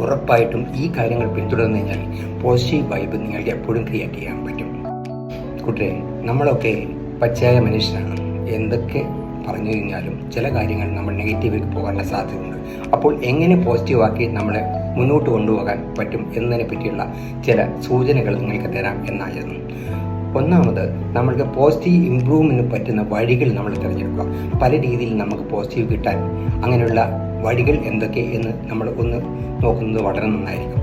ഉറപ്പായിട്ടും ഈ കാര്യങ്ങൾ പിന്തുടർന്നു കഴിഞ്ഞാൽ പോസിറ്റീവ് വൈബ് നിങ്ങൾക്ക് എപ്പോഴും ക്രിയേറ്റ് ചെയ്യാൻ പറ്റും. കൂട്ടരെ, നമ്മളൊക്കെ പച്ചയായ മനുഷ്യരാണ്. എന്തൊക്കെ പറഞ്ഞു കഴിഞ്ഞാലും ചില കാര്യങ്ങൾ നമ്മൾ നെഗറ്റീവിലേക്ക് പോകാനുള്ള സാധ്യതയുണ്ട്. അപ്പോൾ എങ്ങനെ പോസിറ്റീവാക്കി നമ്മളെ മുന്നോട്ട് കൊണ്ടുപോകാൻ പറ്റും എന്നതിനെ പറ്റിയുള്ള ചില സൂചനകൾ നിങ്ങൾക്ക് തരാം എന്നായിരുന്നു. ഒന്നാമത്, നമ്മൾക്ക് പോസിറ്റീവ് ഇമ്പ്രൂവ്മെൻറ്റിന് പറ്റുന്ന വഴികൾ നമ്മൾ തിരഞ്ഞെടുക്കുക. പല രീതിയിൽ നമുക്ക് പോസിറ്റീവ് കിട്ടാൻ അങ്ങനെയുള്ള വഴികൾ എന്തൊക്കെ എന്ന് നമ്മൾ ഒന്ന് നോക്കുന്നത് വളരെ നന്നായിരിക്കും.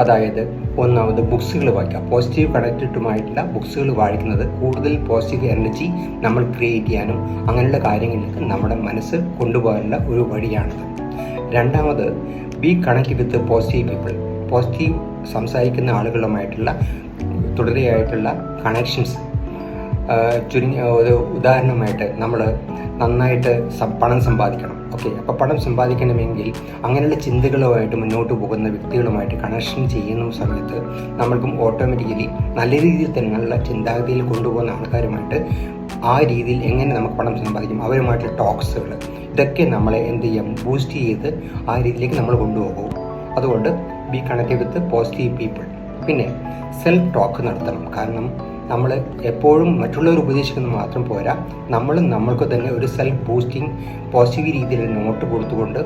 അതായത്, ഒന്നാമത് ബുക്സുകൾ വായിക്കുക. പോസിറ്റീവ് കണക്റ്റഡുമായിട്ടുള്ള ബുക്സുകൾ വായിക്കുന്നത് കൂടുതൽ പോസിറ്റീവ് എനർജി നമ്മൾ ക്രിയേറ്റ് ചെയ്യാനും അങ്ങനെയുള്ള കാര്യങ്ങളിലേക്ക് നമ്മുടെ മനസ്സ് കൊണ്ടുപോകാനുള്ള ഒരു വഴിയാണിത്. രണ്ടാമത്, B connect with positive people. Positive സംസാരിക്കുന്ന ആളുകളുമായിട്ടുള്ള തുടരെയായിട്ടുള്ള കണക്ഷൻസ്. ഒരു ഉദാഹരണമായിട്ട് നമ്മൾ നന്നായിട്ട് പണം സമ്പാദിക്കണം. ഓക്കെ, അപ്പോൾ പണം സമ്പാദിക്കണമെങ്കിൽ അങ്ങനെയുള്ള ചിന്തകളുമായിട്ട് മുന്നോട്ട് പോകുന്ന വ്യക്തികളുമായിട്ട് കണക്ഷൻ ചെയ്യുന്ന സമയത്ത് നമ്മൾക്കും ഓട്ടോമാറ്റിക്കലി നല്ല രീതിയിൽ തന്നെയുള്ള ചിന്താഗതിയിൽ കൊണ്ടുപോകുന്ന ആൾക്കാരുമായിട്ട് ആ രീതിയിൽ എങ്ങനെ നമുക്ക് പണം സമ്പാദിക്കും, അവരുമായിട്ടുള്ള ടോക്സുകൾ, ഇതൊക്കെ നമ്മളെ എന്ത് ചെയ്യാം, ബൂസ്റ്റ് ചെയ്ത് ആ രീതിയിലേക്ക് നമ്മൾ കൊണ്ടുപോകും. അതുകൊണ്ട് B connect with positive people. പിന്നെ സെൽഫ് ടോക്ക് നടത്തണം. കാരണം നമ്മൾ എപ്പോഴും മറ്റുള്ളവർ ഉപദേശിക്കുന്നത് മാത്രം പോരാ, നമ്മൾക്ക് തന്നെ ഒരു സെൽഫ് ബൂസ്റ്റിംഗ് പോസിറ്റീവ് രീതിയിൽ നോട്ട് കൊടുത്തുകൊണ്ട്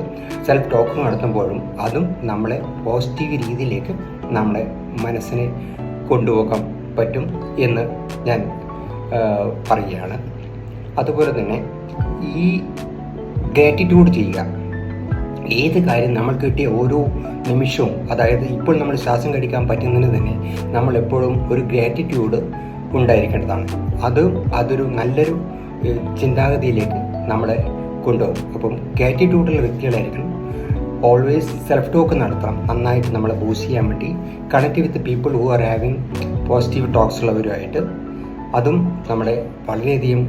സെൽഫ് ടോക്ക് നടത്തുമ്പോഴും അതും നമ്മളെ പോസിറ്റീവ് രീതിയിലേക്ക് നമ്മളെ മനസ്സിനെ കൊണ്ടുപോകാൻ പറ്റും എന്ന് ഞാൻ പറയുകയാണ്. അതുപോലെ തന്നെ ഈ ഗ്രാറ്റിറ്റ്യൂഡ് ചെയ്യുക. ഏത് കാര്യം നമ്മൾക്ക് കിട്ടിയ ഓരോ നിമിഷവും, അതായത് ഇപ്പോൾ നമ്മൾ ശ്വാസം കടിക്കാൻ പറ്റുന്നതിന് തന്നെ നമ്മളെപ്പോഴും ഒരു ഗ്രാറ്റിറ്റ്യൂഡ് ഉണ്ടായിരിക്കേണ്ടതാണ്. അതൊരു നല്ലൊരു ചിന്താഗതിയിലേക്ക് നമ്മളെ കൊണ്ടുപോകും. അപ്പം ഗ്രാറ്റിറ്റ്യൂഡുള്ള വ്യക്തികളായിരിക്കണം. ഓൾവേസ് സെൽഫ് ടോക്ക് നടത്തണം, നന്നായിട്ട് നമ്മളെ ബൂസ്റ്റ് ചെയ്യാൻ വേണ്ടി. Connect with people who are having positive talks ഉള്ളവരുമായിട്ട് അതും നമ്മളെ വളരെയധികം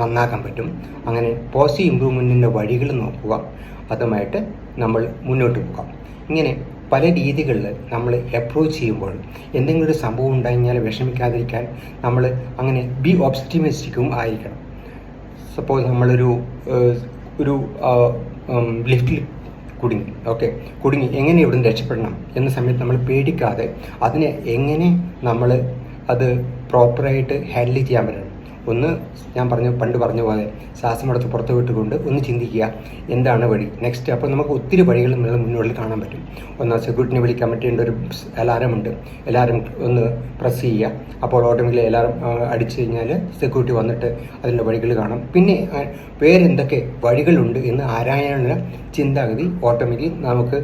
നന്നാക്കാൻ പറ്റും. അങ്ങനെ പോസിറ്റീവ് ഇമ്പ്രൂവ്മെൻറ്റിൻ്റെ വഴികൾ നോക്കുക, അതുമായിട്ട് നമ്മൾ മുന്നോട്ട് പോകാം. ഇങ്ങനെ പല രീതികളിൽ നമ്മൾ അപ്രോച്ച് ചെയ്യുമ്പോൾ എന്തെങ്കിലും ഒരു സംഭവം ഉണ്ടായിക്കഴിഞ്ഞാൽ വിഷമിക്കാതിരിക്കാൻ നമ്മൾ അങ്ങനെ ബി ഓപ്റ്റിമിസ്റ്റിക്കും ആയിരിക്കണം. സപ്പോസ് നമ്മളൊരു ലിഫ്റ്റിൽ കുടുങ്ങി എങ്ങനെ ഇവിടെ നിന്ന് രക്ഷപ്പെടണം എന്ന സമയത്ത് നമ്മൾ പേടിക്കാതെ അതിനെ എങ്ങനെ നമ്മൾ അത് പ്രോപ്പറായിട്ട് ഹാൻഡിൽ ചെയ്യാൻ പറ്റണം. ഒന്ന് ഞാൻ പണ്ട് പറഞ്ഞ പോലെ ശ്വാസമെടുത്ത് പുറത്ത് വിട്ടുകൊണ്ട് ഒന്ന് ചിന്തിക്കുക, എന്താണ് വഴി നെക്സ്റ്റ്. അപ്പോൾ നമുക്ക് ഒത്തിരി വഴികൾ നമ്മൾ മുന്നോട്ട് കാണാൻ പറ്റും. ഒന്ന് സെക്യൂരിറ്റിനെ വിളിക്കാൻ പറ്റേണ്ട ഒരു അലാറം ഉണ്ട്, അലാറം ഒന്ന് പ്രസ് ചെയ്യുക. അപ്പോൾ ഓട്ടോമാറ്റിക്കലി അലാറം അടിച്ചു കഴിഞ്ഞാൽ സെക്യൂരിറ്റി വന്നിട്ട് അതിൻ്റെ വഴികൾ കാണാം. പിന്നെ വേറെന്തൊക്കെ വഴികളുണ്ട് എന്ന് ആരായാനുള്ള ചിന്താഗതി ഓട്ടോമാറ്റിക്കലി നമുക്ക്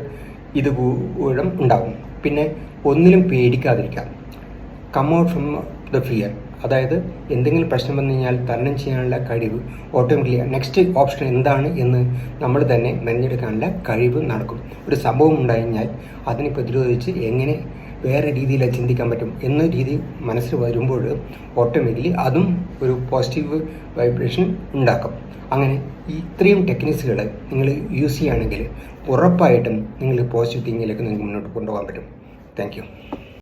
ഇത് കൂടെ ഉണ്ടാകും. പിന്നെ ഒന്നിലും പേടിക്കാതിരിക്കാം. Come out from the fear. അതായത് എന്തെങ്കിലും പ്രശ്നം വന്നു കഴിഞ്ഞാൽ തരണം ചെയ്യാനുള്ള കഴിവ് ഓട്ടോമാറ്റിക്കലി നെക്സ്റ്റ് ഓപ്ഷൻ എന്താണ് എന്ന് നമ്മൾ തന്നെ മെനഞ്ഞെടുക്കാനുള്ള കഴിവ് നടക്കും. ഒരു സംഭവം ഉണ്ടായിക്കഴിഞ്ഞാൽ അതിനെ പ്രതിരോധിച്ച് എങ്ങനെ വേറെ രീതിയിൽ ചിന്തിക്കാൻ പറ്റും എന്ന രീതി മനസ്സിൽ വരുമ്പോൾ ഓട്ടോമാറ്റിക്കലി അതും ഒരു പോസിറ്റീവ് വൈബ്രേഷൻ ഉണ്ടാക്കും. അങ്ങനെ ഇത്രയും ടെക്നിക്സുകൾ നിങ്ങൾ യൂസ് ചെയ്യുകയാണെങ്കിൽ ഉറപ്പായിട്ടും നിങ്ങൾ പോസിറ്റീവ് തിങ്കിങ്ങിലേക്ക് നിങ്ങൾക്ക് മുന്നോട്ട് കൊണ്ടുപോകാൻ പറ്റും. Thank you.